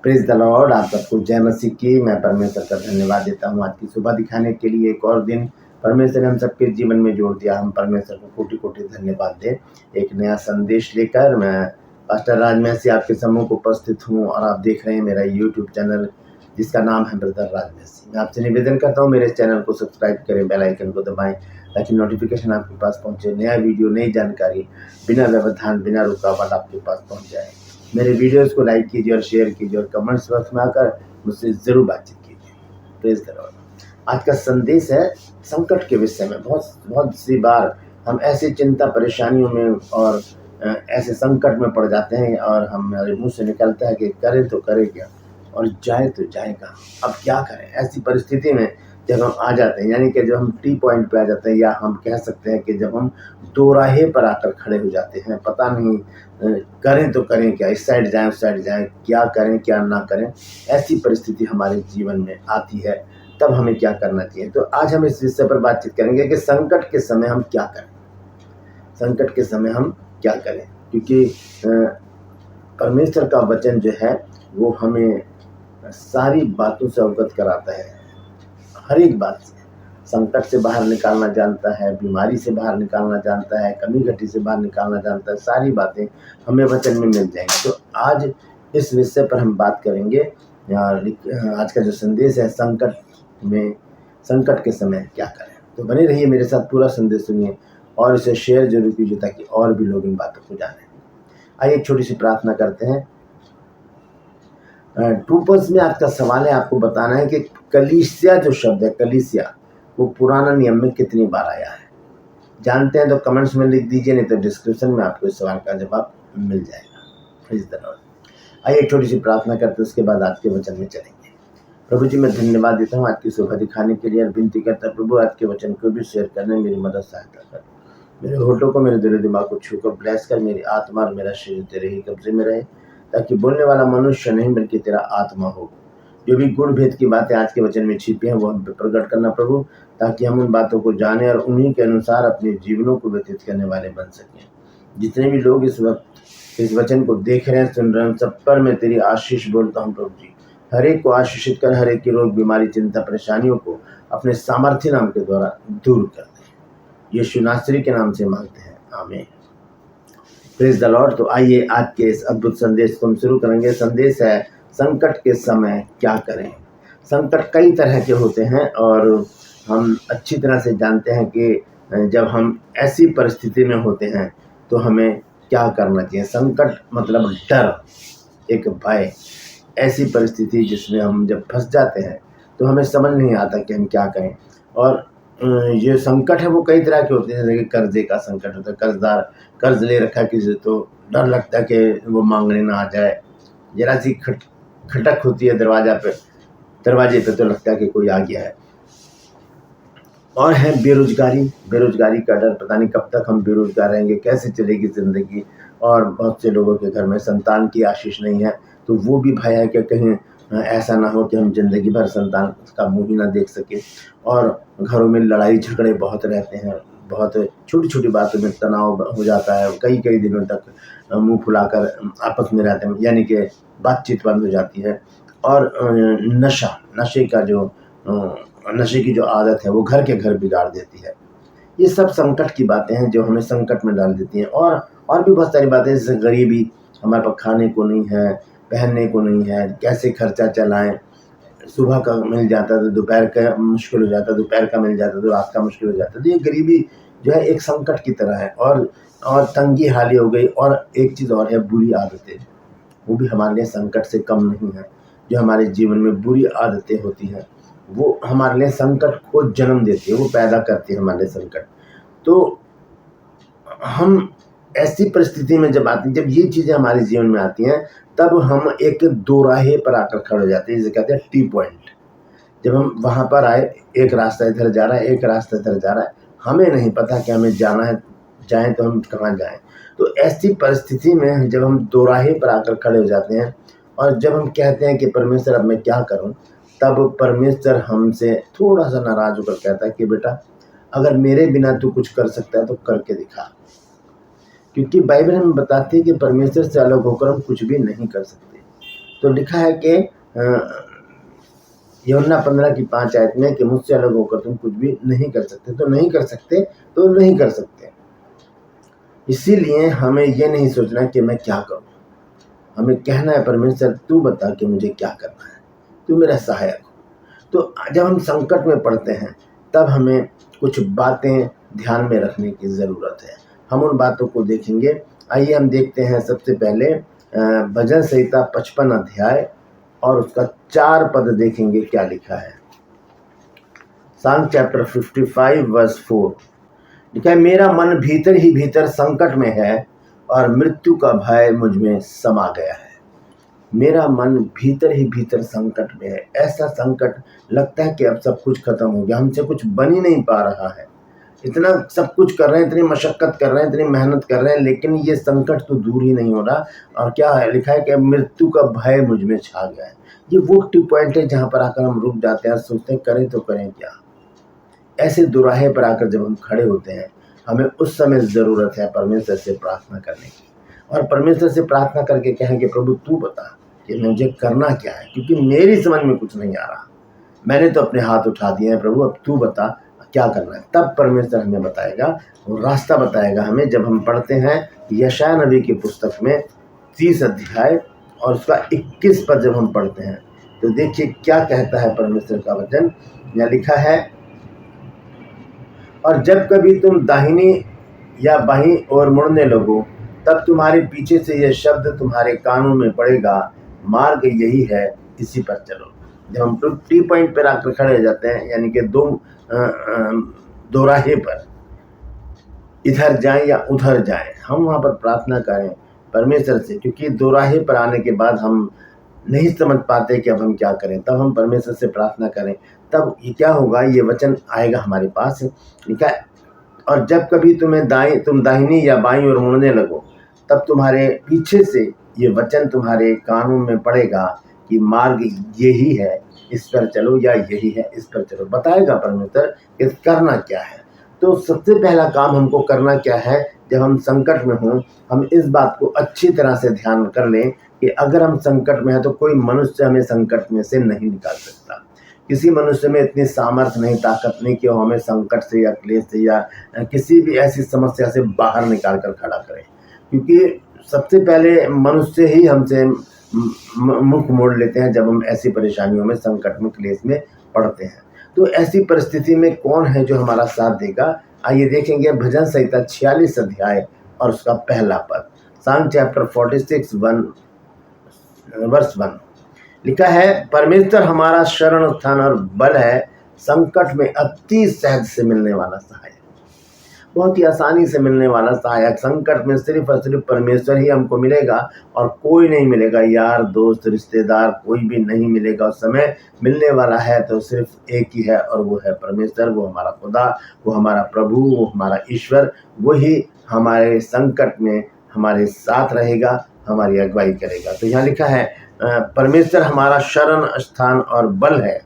Praise the Lord. आप सबको जय मसीह की। मैं परमेश्वर का धन्यवाद देता हूँ आज की सुबह दिखाने के लिए। एक और दिन परमेश्वर ने हम सबके जीवन में जोड़ दिया। हम परमेश्वर को कोटि कोटि धन्यवाद दें। एक नया संदेश लेकर मैं पास्टर राजमेसी आपके सम्मुख उपस्थित हूँ और आप देख रहे हैं मेरा यूट्यूब चैनल जिसका नाम है ब्रदर राजमेसी। मैं आपसे निवेदन करता हूँ मेरे चैनल को सब्सक्राइब करें, बेल आइकन को दबाएं ताकि नोटिफिकेशन आपके पास पहुँचे। नया वीडियो, नई जानकारी बिना व्यवधान, बिना रुकावट आपके पास पहुँच जाए। मेरे वीडियोस को लाइक कीजिए और शेयर कीजिए और कमेंट्स बॉक्स में आकर मुझसे ज़रूर बातचीत कीजिए। Praise the Lord. आज का संदेश है संकट के विषय में। बहुत सी बार हम ऐसी चिंता परेशानियों में और ऐसे संकट में पड़ जाते हैं और हमारे मुंह से निकलता है कि करें तो करें क्या और जाए तो जाए कहाँ, अब क्या करें। ऐसी परिस्थिति में जब हम आ जाते हैं, यानी कि जब हम टी पॉइंट पे आ जाते हैं, या हम कह सकते हैं कि जब हम दोराहे पर आकर खड़े हो जाते हैं, पता नहीं करें तो करें क्या, इस साइड जाएं उस साइड जाएं, क्या करें क्या ना करें, ऐसी परिस्थिति हमारे जीवन में आती है, तब हमें क्या करना चाहिए। तो आज हम इस विषय पर बातचीत करेंगे कि संकट के समय हम क्या करें। संकट के समय हम क्या करें, क्योंकि परमेश्वर का वचन जो है वो हमें सारी बातों से अवगत कराता है। हर एक बात से, संकट से बाहर निकालना जानता है, बीमारी से बाहर निकालना जानता है, कमी घटी से बाहर निकालना जानता है। सारी बातें हमें वचन में मिल जाएंगी। तो आज इस विषय पर हम बात करेंगे। आज का जो संदेश है, संकट के समय क्या करें। तो बने रहिए मेरे साथ, पूरा संदेश सुनिए और इसे शेयर जरूर कीजिए ताकि और भी लोग इन बातों को जानें। आइए एक छोटी सी प्रार्थना करते हैं। ट्रूपर्स में आज का सवाल है, आपको बताना है कि कलीसिया जो शब्द है, कलीसिया, वो पुराना नियम में कितनी बार आया है। जानते हैं तो कमेंट्स में लिख दीजिए, नहीं तो डिस्क्रिप्शन में आपको इस सवाल का जवाब मिल जाएगा। Praise the Lord. आइए एक छोटी सी प्रार्थना करते हैं, उसके बाद आज के वचन में चलेंगे। प्रभु जी, मैं धन्यवाद देता हूँ आज की सुबह दिखाने के लिए और विनती करता हूँ प्रभु, आज के वचन को भी शेयर करने में मेरी मदद सहायता कर। मेरे होठों को, मेरे दिल दिमाग को छूकर ब्लेस कर। मेरी आत्मा और मेरा शरीर तेरे ही कब्जे में रहे, ताकि बोलने वाला मनुष्य नहीं बल्कि तेरा आत्मा हो। जो भी गुण भेद की बातें आज के वचन में छिपी हैं वो हम पे प्रकट करना प्रभु, ताकि हम उन बातों को जाने और उन्हीं के अनुसार अपने जीवनों को व्यतीत करने वाले बन सकें। जितने भी लोग इस वक्त इस वचन को देख रहे हैं, सुन रहे हैं, सब पर मैं तेरी आशीष बोलता हूँ प्रभु जी। हर एक को आशीषित कर, हर एक की रोग, बीमारी, चिंता, परेशानियों को अपने सामर्थ्य नाम के द्वारा दूर कर दे। यीशु नासरी के नाम से मांगते हैं, आमीन। Praise the Lord. तो आइए आज के इस अद्भुत संदेश को हम शुरू करेंगे। संदेश है, संकट के समय क्या करें। संकट कई तरह के होते हैं और हम अच्छी तरह से जानते हैं कि जब हम ऐसी परिस्थिति में होते हैं तो हमें क्या करना चाहिए। संकट मतलब डर, एक भय, ऐसी परिस्थिति जिसमें हम जब फंस जाते हैं तो हमें समझ नहीं आता कि हम क्या करें। और ये संकट है वो कई तरह के होते हैं। जैसे कि कर्जे का संकट होता है, कर्जदार कर्ज ले रखा किसी, तो डर लगता है कि वो मांगने ना आ जाए। जरा सी खटक होती है दरवाजे पे तो लगता है कि कोई आ गया है। और है बेरोजगारी का डर, पता नहीं कब तक हम बेरोजगार रहेंगे, कैसे चलेगी जिंदगी। और बहुत से लोगों के घर में संतान की आशीष नहीं है, तो वो भी भय है कि कहीं ऐसा ना हो कि हम जिंदगी भर संतान का मुंह ही ना देख सके। और घरों में लड़ाई झगड़े बहुत रहते हैं, बहुत छोटी छोटी बातों में तनाव हो जाता है। कई कई दिनों तक मुंह फुलाकर आपस में रहते हैं, यानी कि बातचीत बंद हो जाती है। और नशे की जो आदत है वो घर के घर बिगाड़ देती है। ये सब संकट की बातें हैं जो हमें संकट में डाल देती हैं। और भी बहुत सारी बातें, जैसे गरीबी, हमारे पास खाने को नहीं है, पहनने को नहीं है, कैसे खर्चा चलाएं। सुबह का मिल जाता तो दोपहर का मुश्किल हो जाता, दोपहर का मिल जाता तो रात का मुश्किल हो जाता। तो ये गरीबी जो है एक संकट की तरह है। और तंगी हाली हो गई। और एक चीज़ और है, बुरी आदतें, वो भी हमारे लिए संकट से कम नहीं है। जो हमारे जीवन में बुरी आदतें होती हैं वो हमारे लिए संकट को जन्म देती है, वो पैदा करती है हमारे लिए संकट। तो हम ऐसी परिस्थिति में जब ये चीज़ें हमारे जीवन में आती हैं, तब हम एक दोराहे पर आकर खड़े हो जाते हैं, जिसे कहते हैं टी पॉइंट। जब हम वहाँ पर आए, एक रास्ता इधर जा रहा है, एक रास्ता इधर जा रहा है, हमें नहीं पता कि हमें जाना है, जाएं तो हम कहाँ जाएं। तो ऐसी परिस्थिति में जब हम दोराहे पर आकर खड़े हो जाते हैं और जब हम कहते हैं कि परमेश्वर अब मैं क्या करूं, तब परमेश्वर हमसे थोड़ा सा नाराज होकर कहता है कि बेटा, अगर मेरे बिना तू कुछ कर सकता है तो करके दिखा। क्योंकि बाइबल हमें बताती है कि परमेश्वर से अलग होकर हम कुछ भी नहीं कर सकते। तो लिखा है कि यूहन्ना 15:5 में कि मुझसे अलग होकर तुम कुछ भी नहीं कर सकते, तो नहीं कर सकते तो नहीं कर सकते। इसीलिए हमें ये नहीं सोचना कि मैं क्या करूं, हमें कहना है परमेश्वर तू बता कि मुझे क्या करना है, तू मेरा सहायक हो। तो जब हम संकट में पड़ते हैं तब हमें कुछ बातें ध्यान में रखने की ज़रूरत है। हम उन बातों को देखेंगे। आइए हम देखते हैं सबसे पहले भजन संहिता 55 अध्याय और उसका 4 पद देखेंगे क्या लिखा है। Psalm chapter 55 verse 4 लिखा है, मेरा मन भीतर ही भीतर संकट में है और मृत्यु का भय मुझ में समा गया है। मेरा मन भीतर ही भीतर संकट में है। ऐसा संकट लगता है कि अब सब कुछ खत्म हो गया, हमसे कुछ बन ही नहीं पा रहा है। इतना सब कुछ कर रहे हैं, इतनी मशक्कत कर रहे हैं, इतनी मेहनत कर रहे हैं, लेकिन ये संकट तो दूर ही नहीं हो रहा। और क्या है लिखा है कि मृत्यु का भय मुझ में छा गया है। ये वो पॉइंट है जहाँ पर आकर हम रुक जाते हैं, सोचते हैं करें तो करें क्या। ऐसे दुराहे पर आकर जब हम खड़े होते हैं, हमें उस समय ज़रूरत है परमेश्वर से प्रार्थना करने की, और परमेश्वर से प्रार्थना करके कहें कि प्रभु तू बता कि मुझे करना क्या है, क्योंकि मेरी समझ में कुछ नहीं आ रहा। मैंने तो अपने हाथ उठा दिए हैं प्रभु, अब तू बता क्या करना है। तब परमेश्वर हमें बताएगा, वो रास्ता बताएगा हमें। जब हम पढ़ते हैं यशायाह नबी की पुस्तक में 30 अध्याय और उसका 21 पद जब हम पढ़ते हैं तो देखिए क्या कहता है परमेश्वर का वचन। यहाँ लिखा है, और जब कभी तुम दाहिनी या बाईं ओर मुड़ने लगो तब तुम्हारे पीछे से यह शब्द तुम्हारे कानों में पड़ेगा, मार्ग यही है, इसी पर चलो। जब हम टी पॉइंट पर आकर खड़े हो जाते हैं, यानी कि दो राहे पर, इधर जाएं या उधर जाएं, हम वहाँ पर प्रार्थना करें परमेश्वर से, क्योंकि दो राहे पर आने के बाद हम नहीं समझ पाते कि अब हम क्या करें। तब हम परमेश्वर से प्रार्थना करें, तब ये क्या होगा, ये वचन आएगा हमारे पास। लिखा है, और जब कभी तुम दाहिनी या बाईं ओर मुड़ने लगो तब तुम्हारे पीछे से ये वचन तुम्हारे कानों में पड़ेगा कि मार्ग यही है, इस पर चलो, या यही है, इस पर चलो। बताएगा परमेश्वर कि करना क्या है। तो सबसे पहला काम हमको करना क्या है, जब हम संकट में हों, हम इस बात को अच्छी तरह से ध्यान कर लें कि अगर हम संकट में हैं तो कोई मनुष्य हमें संकट में से नहीं निकाल सकता। किसी मनुष्य में इतनी सामर्थ्य नहीं, ताकत नहीं कि वो हमें संकट से या क्लेश से या किसी भी ऐसी समस्या से बाहर निकाल कर खड़ा करे, क्योंकि सबसे पहले मनुष्य ही हमसे मुख मोड़ लेते हैं जब हम ऐसी परेशानियों में, संकट में, क्लेश में पड़ते हैं। तो ऐसी परिस्थिति में कौन है जो हमारा साथ देगा। आइए देखेंगे भजन संहिता 46 अध्याय और उसका पहला पद। Psalm chapter 46 verse 1 लिखा है, परमेश्वर हमारा शरण स्थान और बल है, संकट में अति सहज से मिलने वाला सहायक। बहुत ही आसानी से मिलने वाला सहायक। संकट में सिर्फ और सिर्फ परमेश्वर ही हमको मिलेगा और कोई नहीं मिलेगा। यार, दोस्त, रिश्तेदार, कोई भी नहीं मिलेगा। उस समय मिलने वाला है तो सिर्फ एक ही है, और वो है परमेश्वर। वो हमारा खुदा, वो हमारा प्रभु, वो हमारा ईश्वर। वही हमारे संकट में हमारे साथ रहेगा, हमारी अगुवाई करेगा। तो यहाँ लिखा है, परमेश्वर हमारा शरण स्थान और बल है,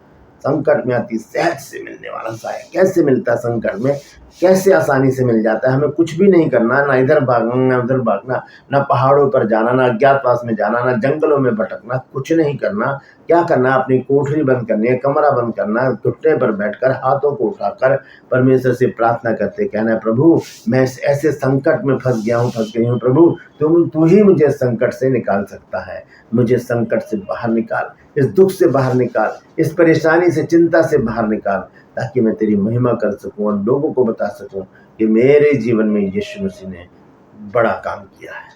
संकट में अति सहज से मिलने वाला सहायक। कैसे मिलता है संकट में, कैसे आसानी से मिल जाता है। हमें कुछ भी नहीं करना, ना इधर भागना ना उधर भागना, ना पहाड़ों पर जाना, ना अज्ञातवास में जाना, ना जंगलों में भटकना, कुछ नहीं करना। क्या करना, अपनी कोठरी बंद करनी है, कमरा बंद करना, घुटने पर बैठकर हाथों को उठाकर परमेश्वर से प्रार्थना करते कहना है, प्रभु मैं ऐसे संकट में फंस गई हूँ, प्रभु तू ही मुझे संकट से निकाल सकता है। मुझे संकट से बाहर निकाल, इस दुख से बाहर निकाल, इस परेशानी से, चिंता से बाहर निकाल, ताकि मैं तेरी महिमा कर सकूं और लोगों को बता सकूं कि मेरे जीवन में यीशु मसीह ने बड़ा काम किया है।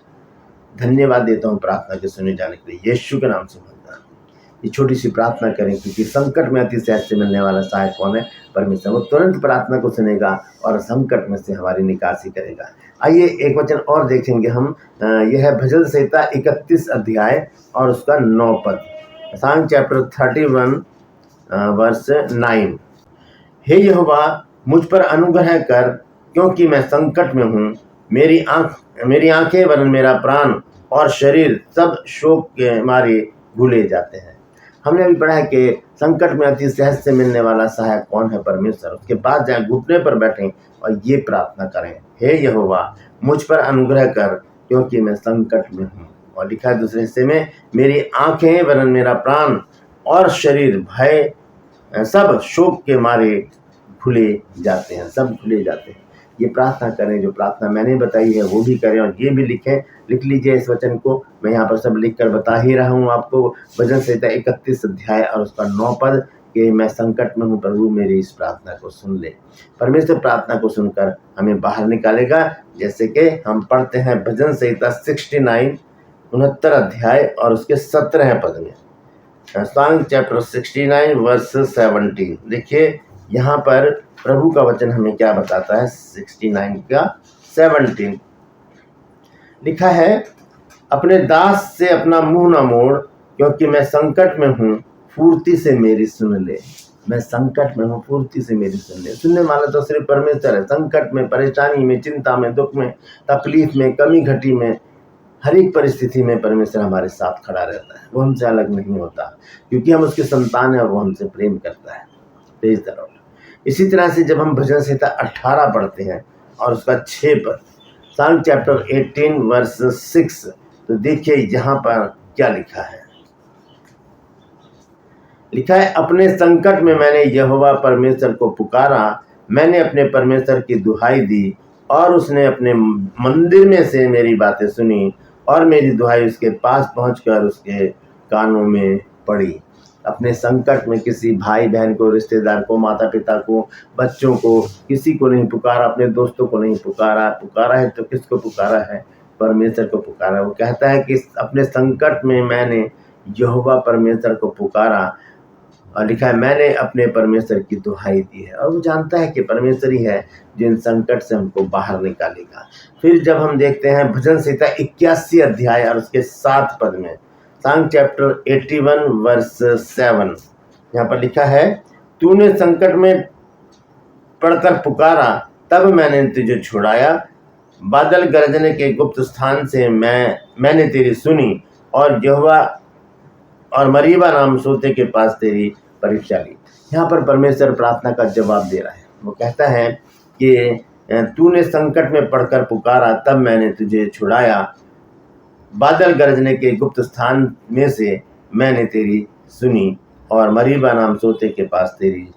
धन्यवाद देता हूं प्रार्थना के सुने जाने के लिए, यीशु के नाम से मांगता हूं। ये छोटी सी प्रार्थना करें, क्योंकि संकट में अति सहज से मिलने वाला सहायक कौन है, परमेश्वर। वो तुरंत प्रार्थना को सुनेगा और संकट में से हमारी निकासी करेगा। आइए एक वचन और देखेंगे हम। यह है भजन संहिता 31 अध्याय और उसका 9 पद। Psalm chapter 31 verse 9 हे यहोवा मुझ पर अनुग्रह कर, क्योंकि मैं संकट में हूँ। मेरी आंखें वरन मेरा प्राण और शरीर सब शोक के मारे भूले जाते हैं। हमने अभी पढ़ा है कि संकट में अति सहज से मिलने वाला सहायक कौन है, परमेश्वर। उसके बाद जाए घुटने पर बैठें और ये प्रार्थना करें, हे यहोवा मुझ पर अनुग्रह कर, क्योंकि मैं संकट में हूँ और लिखा है दूसरे हिस्से में, मेरी आंखें वरन मेरा प्राण और शरीर भय सब शोक के मारे खुले जाते हैं, सब खुले जाते हैं। ये प्रार्थना करें, जो प्रार्थना मैंने बताई है वो भी करें और ये भी लिखें, लिख लीजिए इस वचन को। मैं यहाँ पर सब लिख कर बता ही रहा हूँ आपको। भजन संहिता 31 अध्याय और उसका 9 पद कि मैं संकट में हूँ, प्रभु मेरी इस प्रार्थना को सुन ले। परमेश्वर प्रार्थना को सुनकर हमें बाहर निकालेगा। जैसे कि हम पढ़ते हैं भजन संहिता 69 अध्याय और उसके 17 पद में, सॉन्ग चैप्टर 69 वर्स 17। देखिए यहाँ पर प्रभु का वचन हमें क्या बताता है। 69 का 17 लिखा है, अपने दास से अपना मुंह न मोड़, क्योंकि मैं संकट में हूँ, फुर्ती से मेरी सुन ले। मैं संकट में हूँ, फुर्ती से मेरी सुन ले। सुनने वाला तो सिर्फ परमेश्वर है। संकट में, परेशानी में, चिंता में, दुख में, तकलीफ में, कमी घटी में, हर एक परिस्थिति में परमेश्वर हमारे साथ खड़ा रहता है। वो हमसे अलग नहीं होता, क्योंकि हम उसके संतान हैं और वो हमसे प्रेम करता है। Praise the Lord. इसी तरह से जब हम भजन संहिता 18 पढ़ते हैं और उसका 6 पद, सॉन्ग चैप्टर 18 वर्स 6, तो देखिए यहाँ पर क्या लिखा है। लिखा है, अपने संकट में मैंने यहोवा परमेश्वर को पुकारा, मैंने अपने परमेश्वर की दुहाई दी और उसने अपने मंदिर में से मेरी बातें सुनी और मेरी दुहाई उसके पास पहुंचकर उसके कानों में पड़ी। अपने संकट में किसी भाई बहन को, रिश्तेदार को, माता पिता को, बच्चों को, किसी को नहीं पुकारा, अपने दोस्तों को नहीं पुकारा। पुकारा है तो किसको पुकारा है? परमेश्वर को पुकारा। वो कहता है कि अपने संकट में मैंने यहोवा परमेश्वर को पुकारा, और लिखा है मैंने अपने परमेश्वर की दुहाई दी है। और वो जानता है कि परमेश्वर ही है जिन संकट से हमको बाहर निकालेगा। फिर जब हम देखते हैं भजन संहिता 81 अध्याय और उसके 7 पद में, सॉन्ग चैप्टर 81 वर्स 7, यहाँ पर लिखा है, तूने संकट में पड़कर पुकारा, तब मैंने तुझे छुड़ाया, बादल गरजने के गुप्त स्थान से मैंने तेरी सुनी और यहोवा और मरीबा नाम सोते के पास तेरी परीक्षा ली। यहाँ पर परमेश्वर प्रार्थना का जवाब दे रहा है। वो कहता है कि तूने संकट में पड़कर पुकारा, तब मैंने तुझे छुड़ाया, बादल गरजने के गुप्त स्थान में से मैंने तेरी सुनी और मरीबा नाम सोते के पास तेरी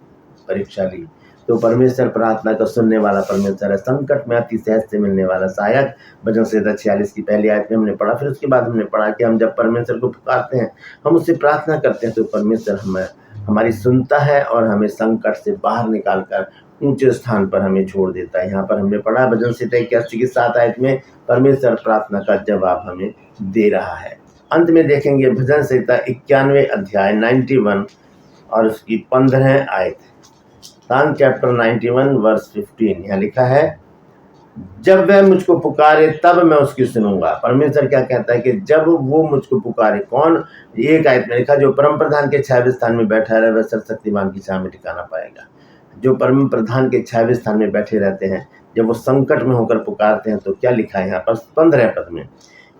परीक्षा ली। तो परमेश्वर प्रार्थना का सुनने वाला परमेश्वर है। संकट में अति सहज से मिलने वाला सहायक। भजन संहिता 46 की पहली आयत में हमने पढ़ा। फिर उसके बाद हमने पढ़ा कि हम जब परमेश्वर को पुकारते हैं, हम उससे प्रार्थना करते हैं, तो परमेश्वर हमारी सुनता है और हमें संकट से बाहर निकालकर ऊंचे स्थान पर हमें छोड़ देता है। यहाँ पर हमने पढ़ा भजन संहिता 81 की 7 आयत में परमेश्वर प्रार्थना का जवाब हमें दे रहा है। अंत में देखेंगे भजन संहिता 91 अध्याय 91 और उसकी 15 आयत, सॉन्ग चैप्टर 91 वर्स 15। यहाँ लिखा है, जब वह मुझको पुकारे तब मैं उसकी सुनूंगा। परमेश्वर क्या कहता है कि जब वो मुझको पुकारे, कौन? एक आयत में लिखा, जो परम प्रधान के छाया स्थान में बैठा रहे वह सर्वशक्तिमान की छाया में ठिकाना पाएगा। जो परम प्रधान के छाया स्थान में बैठे रहते हैं, जब वो संकट में होकर पुकारते हैं, तो क्या लिखा है यहाँ पर 15 पद में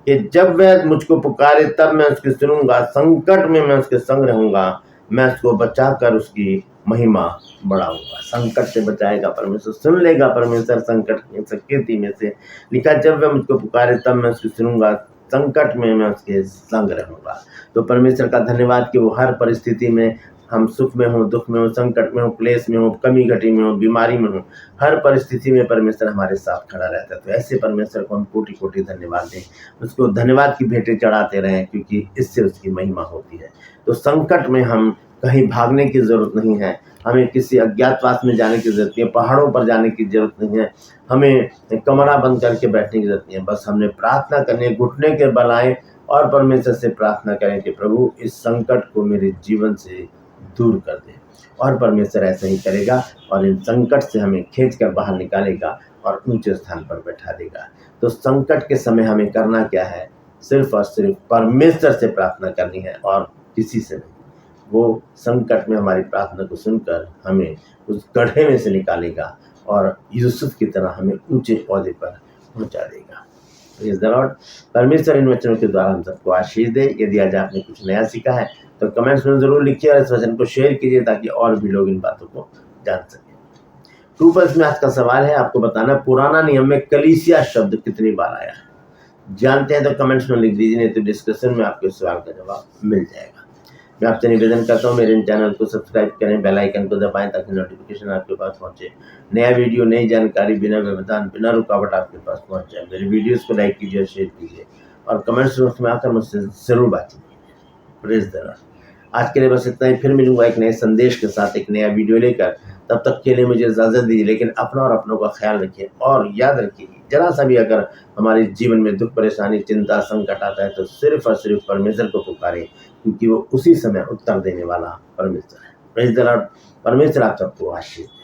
कि जब वह मुझको पुकारे तब मैं उसकी सुनूंगा, संकट में मैं उसके संग रहूंगा, मैं उसको बचाकर उसकी महिमा बढ़ाऊंगा। संकट से बचाएगा परमेश्वर, सुन लेगा परमेश्वर संकट की संकेती में से। लिखा, जब वह मुझको पुकारे तब मैं उसकी सुनूंगा, संकट में मैं उसके संग रहूंगा। तो परमेश्वर का धन्यवाद कि वो हर परिस्थिति में, हम सुख में हो, दुख में हो, संकट में हो, क्लेश में हो, कमी घटी में हो, बीमारी में हो, हर परिस्थिति में परमेश्वर हमारे साथ खड़ा रहता है। तो ऐसे परमेश्वर को हम कोटि कोटि धन्यवाद दें, उसको धन्यवाद की भेंटें चढ़ाते रहें, क्योंकि इससे उसकी महिमा होती है। तो संकट में हम कहीं भागने की जरूरत नहीं है, हमें किसी अज्ञातवास में जाने की जरूरत नहीं है, पहाड़ों पर जाने की जरूरत नहीं है, हमें कमरा बंद करके बैठने की जरूरत नहीं है। बस हमने प्रार्थना करनी है, घुटने के बल आए और परमेश्वर से प्रार्थना करें कि प्रभु इस संकट को मेरे जीवन से दूर कर दे। और परमेश्वर ऐसा ही करेगा और इन संकट से हमें खींच कर बाहर निकालेगा और ऊंचे स्थान पर बैठा देगा। तो संकट के समय हमें करना क्या है? सिर्फ और सिर्फ परमेश्वर से प्रार्थना करनी है और किसी से नहीं। वो संकट में हमारी प्रार्थना को सुनकर हमें उस गड्ढे में से निकालेगा और यूसुफ की तरह हमें ऊंचे पौधे पर पहुंचा देगा। Praise the Lord. परमेश्वर इन वचनों के द्वारा हम सबको आशीष दे। यदि आज आपने कुछ नया सीखा है तो कमेंट्स में जरूर लिखिए और इस वचन को शेयर कीजिए, ताकि और भी लोग इन बातों को जान सकें। 2 में आज का सवाल है, आपको बताना पुराना नियम में कलीसिया शब्द कितनी बार आया है। जानते हैं तो कमेंट्स में लिख दीजिए, नहीं तो डिस्कशन में आपके सवाल का जवाब मिल जाएगा। मैं आपसे निवेदन करता हूँ मेरे चैनल को सब्सक्राइब करें, बेल आइकन को दबाएं ताकि नोटिफिकेशन आपके पास पहुंचे। नया वीडियो, नई जानकारी बिना व्यवधान, बिना रुकावट आपके पास पहुंच जाए। मेरे वीडियोस को लाइक कीजिए, शेयर कीजिए और कमेंट्स बॉक्स में आकर मुझसे ज़रूर बातचीत कीजिए। Praise the Lord. आज के लिए बस इतना ही, फिर मिलूंगा एक नए संदेश के साथ, एक नया वीडियो लेकर। तब तक के लिए मुझे इजाज़त दीजिए, लेकिन अपना और अपनों का ख्याल रखिए और याद रखिए जरा सा भी अगर हमारे जीवन में दुख, परेशानी, चिंता, संकट आता है तो सिर्फ और सिर्फ परमेश्वर को पुकारें, क्योंकि वो उसी समय उत्तर देने वाला परमेश्वर है। Praise the Lord. परमेश्वर आप सबको आशीष दे।